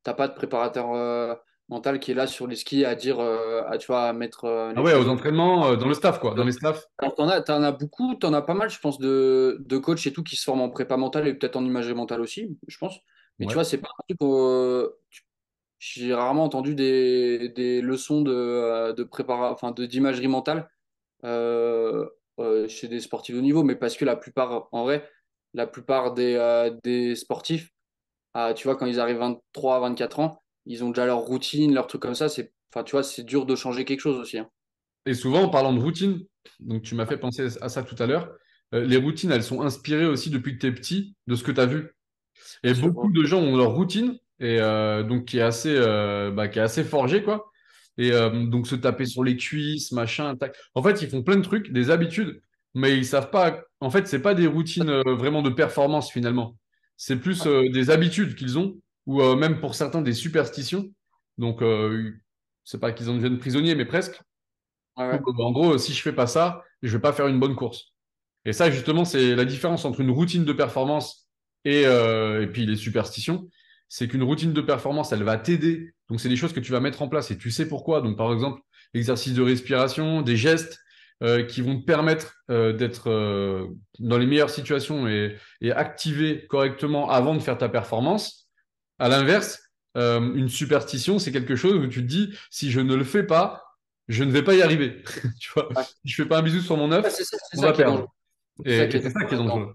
t'as pas de préparateur mental qui est là sur les skis à dire, tu vois, à mettre Ah les ouais, aux choses au entraînements, dans le staff, quoi. Dans les staffs. alors, t'en as beaucoup, t'en as pas mal, je pense, de coachs et tout qui se forment en prépa mentale et peut-être en imagerie mentale aussi, je pense. Mais tu Ouais. vois, c'est pas un truc. J'ai rarement entendu des leçons de enfin, d'imagerie mentale euh, chez des sportifs de haut niveau, mais parce que la plupart, en vrai, la plupart des sportifs, tu vois, quand ils arrivent 23 à 24 ans, ils ont déjà leur routine, leur truc comme ça. Enfin, tu vois, c'est dur de changer quelque chose aussi, hein. Et souvent, en parlant de routine, donc tu m'as fait penser à ça tout à l'heure, les routines, elles sont inspirées aussi depuis que tu es petit de ce que tu as vu. Et Bien sûr. beaucoup de gens ont leur routine, et donc qui est assez forgée, quoi. Et donc se taper sur les cuisses, machin, tac. En fait, ils font plein de trucs, des habitudes, mais ils savent pas. En fait, c'est pas des routines vraiment de performance finalement. C'est plus des habitudes qu'ils ont, ou même pour certains des superstitions. Donc, c'est pas qu'ils en deviennent prisonniers, mais presque. Ouais, Ou, ouais. en gros, si je fais pas ça, je vais pas faire une bonne course. Et ça, justement, c'est la différence entre une routine de performance et puis les superstitions. C'est qu'une routine de performance, elle va t'aider. Donc, c'est des choses que tu vas mettre en place et tu sais pourquoi. Donc, par exemple, l'exercice de respiration, des gestes qui vont te permettre d'être dans les meilleures situations et activer correctement avant de faire ta performance. À l'inverse, une superstition, c'est quelque chose où tu te dis, si je ne le fais pas, je ne vais pas y arriver. Tu vois, Ouais. si je fais pas un bisou sur mon Ouais, œuf, c'est on ça va qui est dangereux. perdre. C'est ça qui Et est c'est ça dangereux qui est là-dedans. dangereux.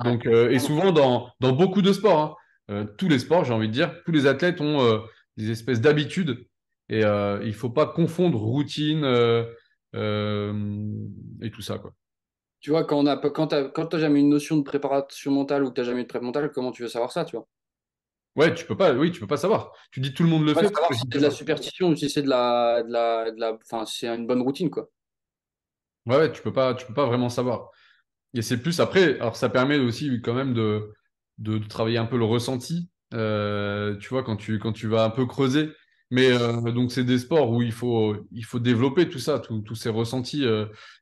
Ouais. Donc, et souvent dans beaucoup de sports, hein, tous les sports, j'ai envie de dire, tous les athlètes ont des espèces d'habitudes. Et il faut pas confondre routine euh, et tout ça, quoi. Tu vois, quand t'as jamais une notion de préparation mentale ou que t'as jamais de prépa mentale, comment tu veux savoir ça, tu vois? Ouais, tu peux pas, oui, tu peux pas savoir. Tu dis tout le monde le Ouais, fait, savoir pourquoi je si ne c'est fais de la pas. superstition ou si c'est enfin, c'est une bonne routine, quoi. Ouais, ouais, tu peux pas vraiment savoir. Et c'est plus après, alors ça permet aussi quand même de travailler un peu le ressenti, tu vois, quand tu vas un peu creuser. Mais donc c'est des sports où il faut développer tout ça, tous ces ressentis.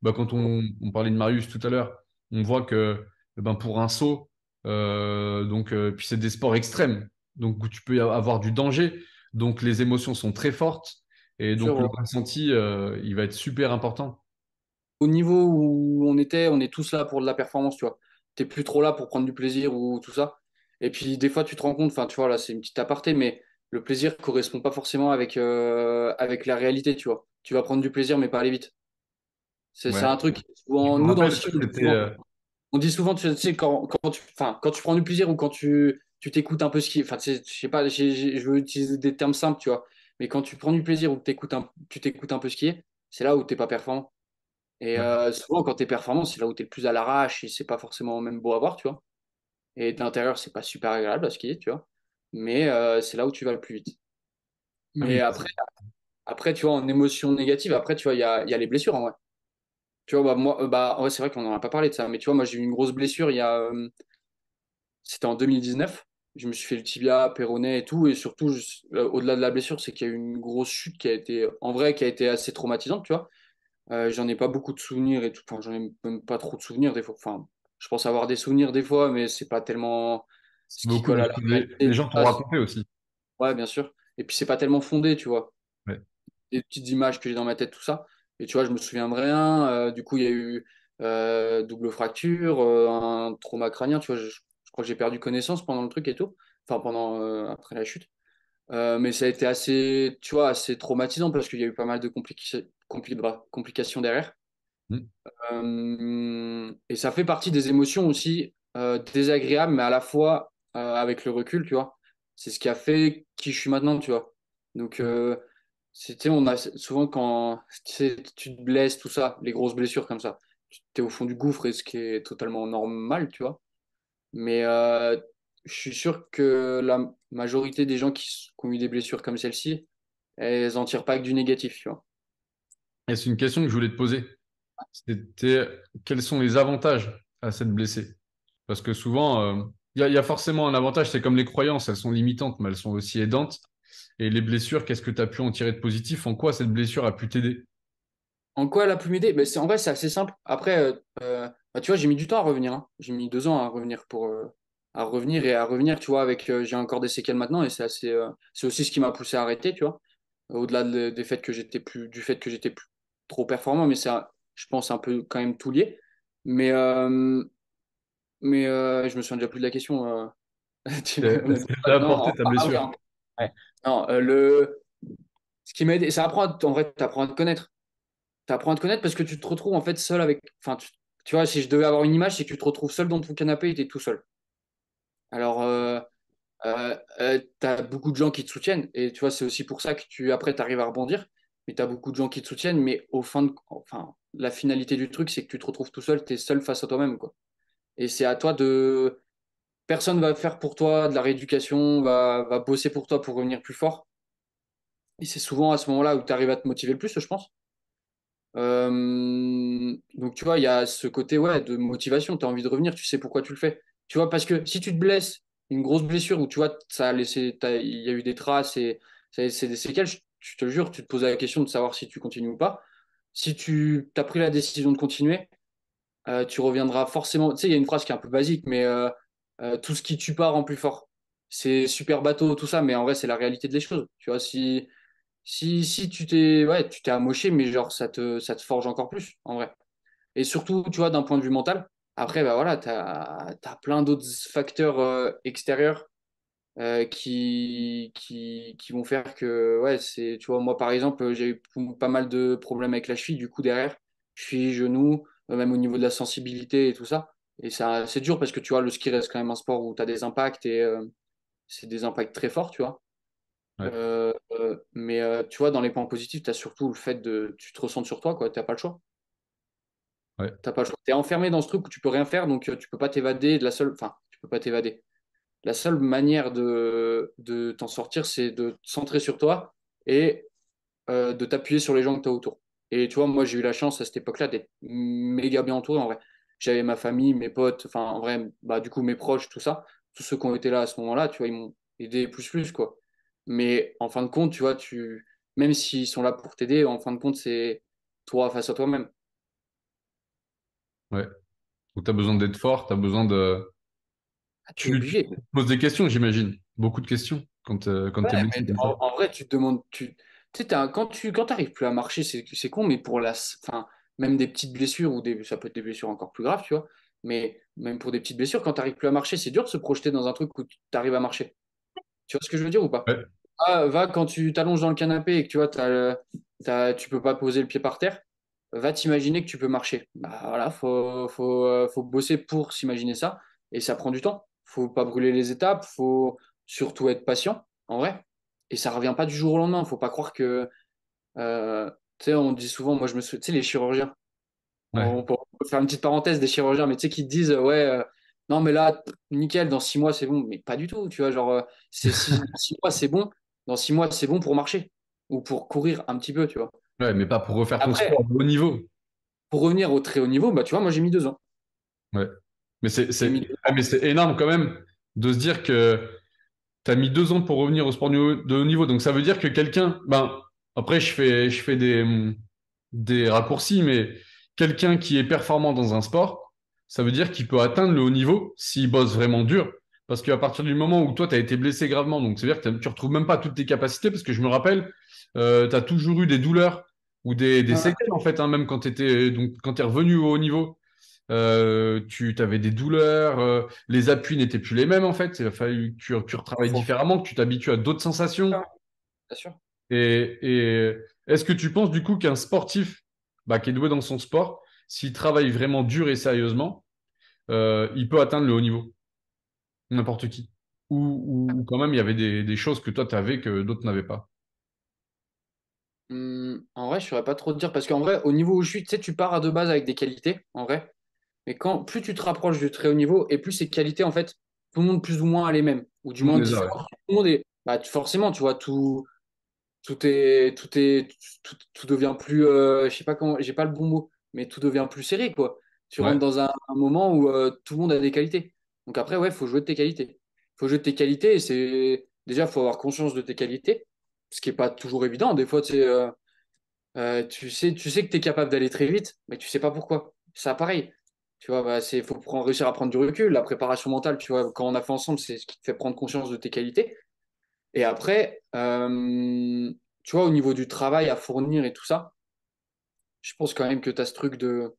Quand on parlait de Marius tout à l'heure, on voit que ben, pour un saut, puis c'est des sports extrêmes, donc où tu peux y avoir du danger, donc les émotions sont très fortes, et donc le Sûr, ressenti, il va être super important. au niveau où on était, on est tous là pour de la performance, tu vois. T'es plus trop là pour prendre du plaisir ou tout ça. Et puis des fois, tu te rends compte, enfin, tu vois, là, c'est une petite aparté, mais le plaisir correspond pas forcément avec la réalité, tu vois. Tu vas prendre du plaisir, mais pas aller vite. C'est Ouais. un truc. Je Souvent, me nous, dans le rappelle, ski, on dit c'était souvent, tu sais, quand tu prends du plaisir ou quand tu t'écoutes un peu skier, enfin, tu sais, je sais pas, je veux utiliser des termes simples, tu vois. Mais quand tu prends du plaisir ou que tu t'écoutes un peu skier, c'est là où t'es pas performant. Et ouais. souvent, quand tu es performant, c'est là où tu es le plus à l'arrache et c'est pas forcément même beau à voir, tu vois. Et de l'intérieur, c'est pas super agréable à skier, tu vois. Mais c'est là où tu vas le plus vite. Ah Mais oui, après, tu vois, en émotion négative, après, tu vois, il y a les blessures en vrai. Tu vois, bah, moi, en vrai, c'est vrai qu'on n'en a pas parlé de ça, mais tu vois, moi, j'ai eu une grosse blessure c'était en 2019. Je me suis fait le tibia, péroné et tout. Et surtout, au-delà de la blessure, c'est qu'il y a eu une grosse chute qui a été, en vrai, qui a été assez traumatisante, tu vois. J'en ai pas beaucoup de souvenirs et tout. Enfin, j'en ai même pas trop de souvenirs des fois. Enfin, je pense avoir des souvenirs des fois, mais c'est pas tellement ce qui beaucoup colle de à ce la que les réalité. gens t'ont raconté aussi. Ouais, bien sûr. Et puis c'est pas tellement fondé, tu vois. Ouais. Des petites images que j'ai dans ma tête, tout ça. Et tu vois, je me souviens de rien. Du coup, il y a eu double fracture, un trauma crânien. Tu vois, je crois que j'ai perdu connaissance pendant le truc et tout. Enfin, après la chute. Mais ça a été assez, tu vois, assez traumatisant parce qu'il y a eu pas mal de complications derrière. Mm. Et ça fait partie des émotions aussi désagréables, mais à la fois avec le recul, tu vois. C'est ce qui a fait qui je suis maintenant, tu vois. Donc, c'était, on a souvent quand tu sais, tu te blesses, tout ça, les grosses blessures comme ça, tu es au fond du gouffre et ce qui est totalement normal, tu vois. Mais je suis sûr que la majorité des gens qui ont eu des blessures comme celle-ci, elles en tirent pas que du négatif, tu vois. Et c'est une question que je voulais te poser. C'était quels sont les avantages à s'être blessé? Parce que souvent, il y a forcément un avantage, c'est comme les croyances, elles sont limitantes, mais elles sont aussi aidantes. Et les blessures, qu'est-ce que tu as pu en tirer de positif? En quoi cette blessure a pu t'aider? En quoi elle a pu m'aider? Ben, en vrai, c'est assez simple. Après, tu vois, j'ai mis du temps à revenir, hein. J'ai mis 2 ans à revenir à revenir et à revenir, tu vois, avec, j'ai encore des séquelles maintenant et c'est aussi ce qui m'a poussé à arrêter, tu vois, au-delà des faits que du fait que j'étais plus trop performant, mais ça, je pense, un peu quand même tout lié. Mais, je me souviens déjà plus de la question. On a Est-ce dit, que ça a non, apporté ta ah oui, blessure? hein. Ouais. Non, ce qui m'a aidé, ça apprend, en vrai, t'apprends à te connaître. T'apprends à te connaître parce que tu te retrouves en fait seul avec, enfin, tu vois, si je devais avoir une image, c'est que tu te retrouves seul dans ton canapé et t'es tout seul. Alors, tu as beaucoup de gens qui te soutiennent. Et tu vois, c'est aussi pour ça que après, tu arrives à rebondir. Mais tu as beaucoup de gens qui te soutiennent. Mais enfin, la finalité du truc, c'est que tu te retrouves tout seul, tu es seul face à toi-même, quoi. Et c'est à toi de. Personne va faire pour toi de la rééducation, va bosser pour toi pour revenir plus fort. Et c'est souvent à ce moment-là où tu arrives à te motiver le plus, je pense. Donc, tu vois, il y a ce côté ouais, de motivation. Tu as envie de revenir, tu sais pourquoi tu le fais. Tu vois, parce que si tu te blesses, une grosse blessure où tu vois, ça a laissé, il y a eu des traces et c'est des séquelles, je te le jure, tu te poses la question de savoir si tu continues ou pas. Si tu as pris la décision de continuer, tu reviendras forcément. Tu sais, il y a une phrase qui est un peu basique, mais tout ce qui tue pas rend plus fort. C'est super bateau, tout ça, mais en vrai, c'est la réalité de les choses. Tu vois, si tu t'es amoché, mais genre ça te forge encore plus, en vrai. Et surtout, tu vois, d'un point de vue mental, après, bah voilà, t'as plein d'autres facteurs extérieurs qui vont faire que, ouais, tu vois, moi par exemple, j'ai eu pas mal de problèmes avec la cheville, du coup, derrière, cheville, genou, même au niveau de la sensibilité et tout ça. Et ça, c'est dur parce que tu vois, le ski reste quand même un sport où tu as des impacts et c'est des impacts très forts, tu vois. Ouais, Mais tu vois, dans les points positifs, tu as surtout le fait de. Tu te ressens sur toi, quoi. Tu n'as pas le choix. ouais, T'as pas le choix. Tu es enfermé dans ce truc où tu peux rien faire, donc tu peux pas t'évader. Enfin, tu peux pas t'évader. La seule manière de t'en sortir, c'est de te centrer sur toi et de t'appuyer sur les gens que tu as autour. Et tu vois, moi, j'ai eu la chance à cette époque-là d'être méga bien entouré, en vrai. J'avais ma famille, mes potes, enfin, en vrai, bah, du coup, mes proches, tout ça. Tous ceux qui ont été là à ce moment-là, tu vois, ils m'ont aidé plus, quoi. Mais en fin de compte, tu vois, même s'ils sont là pour t'aider, en fin de compte, c'est toi face à toi-même. ouais. Donc, tu as besoin d'être fort, tu as besoin de. Ah, t'es Tu obligé. te poses des questions, j'imagine. Beaucoup de questions quand Ouais, tu es blessé mais comme ça. en vrai, tu te demandes, tu sais, quand t'arrives plus à marcher, c'est con, mais enfin, même des petites blessures ça peut être des blessures encore plus graves, tu vois. Mais même pour des petites blessures, quand t'arrives plus à marcher, c'est dur de se projeter dans un truc où tu arrives à marcher. Tu vois ce que je veux dire ou pas? Ouais, Ah, va quand tu t'allonges dans le canapé et que tu vois, tu peux pas poser le pied par terre, va t'imaginer que tu peux marcher. Bah voilà, faut bosser pour s'imaginer ça et ça prend du temps. Faut pas brûler les étapes, faut surtout être patient, en vrai. Et ça revient pas du jour au lendemain. Faut pas croire que, euh, tu sais, on dit souvent, moi je me souviens, tu sais, les chirurgiens, ouais, on peut faire une petite parenthèse des chirurgiens, mais tu sais, qui te disent, ouais, non, mais là, nickel, dans 6 mois, c'est bon. Mais pas du tout, tu vois, genre, dans 6 mois, c'est bon. Dans 6 mois, c'est bon pour marcher ou pour courir un petit peu, tu vois. ouais, mais pas pour refaire ton Après, sport de haut niveau. pour revenir au très haut niveau, bah, tu vois, moi, j'ai mis 2 ans. Ouais. Mais J'ai mis deux ouais, mais ans. c'est énorme quand même de se dire que tu as mis 2 ans pour revenir au sport de haut niveau. Donc ça veut dire que quelqu'un, ben, après je fais des raccourcis, mais quelqu'un qui est performant dans un sport, ça veut dire qu'il peut atteindre le haut niveau s'il bosse vraiment dur. Parce qu'à partir du moment où toi, tu as été blessé gravement, donc ça veut dire que tu retrouves même pas toutes tes capacités, parce que je me rappelle, tu as toujours eu des douleurs ou des Ouais, séquelles, en fait, hein, même donc, quand tu es revenu au haut niveau. Tu avais des douleurs, les appuis n'étaient plus les mêmes en fait. Il a fallu que tu retravailles différemment, que tu t'habitues à d'autres sensations. bien sûr. Et est-ce que tu penses du coup qu'un sportif bah, qui est doué dans son sport, s'il travaille vraiment dur et sérieusement, il peut atteindre le haut niveau, n'importe qui? Ou quand même il y avait des choses que toi tu avais que d'autres n'avaient pas? En vrai, je saurais pas trop te dire parce qu'en vrai, au niveau où je suis, tu sais, tu pars à de base avec des qualités, en vrai. Mais plus tu te rapproches du très haut niveau et plus ces qualités, en fait, tout le monde plus ou moins a les mêmes, ou du Tout le moins monde les a, ouais. différentes. Tout le monde est, bah, forcément, tu vois, tout devient plus, je sais pas comment, j'ai pas le bon mot, mais tout devient plus serré, quoi. Tu Ouais, rentres dans un moment où tout le monde a des qualités. Donc après, ouais, faut jouer de tes qualités. Faut jouer de tes qualités et déjà, faut avoir conscience de tes qualités, ce qui est pas toujours évident. Des fois, tu sais que tu es capable d'aller très vite, mais tu sais pas pourquoi. Ça, pareil. Tu vois, bah, réussir à prendre du recul. La préparation mentale, tu vois, quand on a fait ensemble, c'est ce qui te fait prendre conscience de tes qualités. Et après, tu vois, au niveau du travail à fournir et tout ça, je pense quand même que tu as ce truc de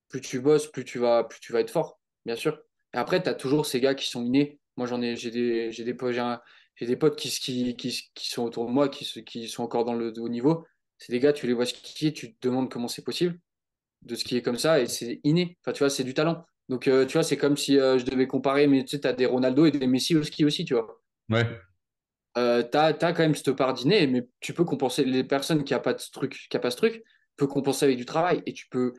plus tu bosses, plus tu vas être fort, bien sûr. Et après, tu as toujours ces gars qui sont innés. Moi, j'ai des potes qui sont autour de moi, qui sont encore dans le haut niveau. C'est des gars, tu les vois skier, tu te demandes comment c'est possible de skier comme ça, et c'est inné. Enfin, tu vois, c'est du talent. Donc, tu vois, c'est comme si je devais comparer, mais tu sais, tu as des Ronaldo et des Messi au ski aussi, tu vois. Ouais, T'as quand même cette part d'inné, mais tu peux compenser. Les personnes qui n'ont pas de ce truc, qui a pas ce truc, peut compenser avec du travail. Et tu peux,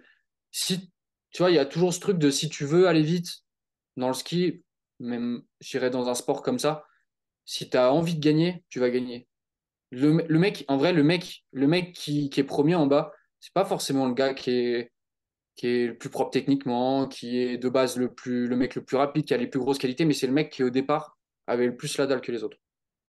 si, tu vois, il y a toujours ce truc de si tu veux aller vite dans le ski, même, j'irais dans un sport comme ça, si tu as envie de gagner, tu vas gagner. Le mec, en vrai, le mec qui est premier en bas, c'est pas forcément le gars qui est le plus propre techniquement, qui est de base le mec le plus rapide, qui a les plus grosses qualités, mais c'est le mec qui, au départ, avait le plus la dalle que les autres.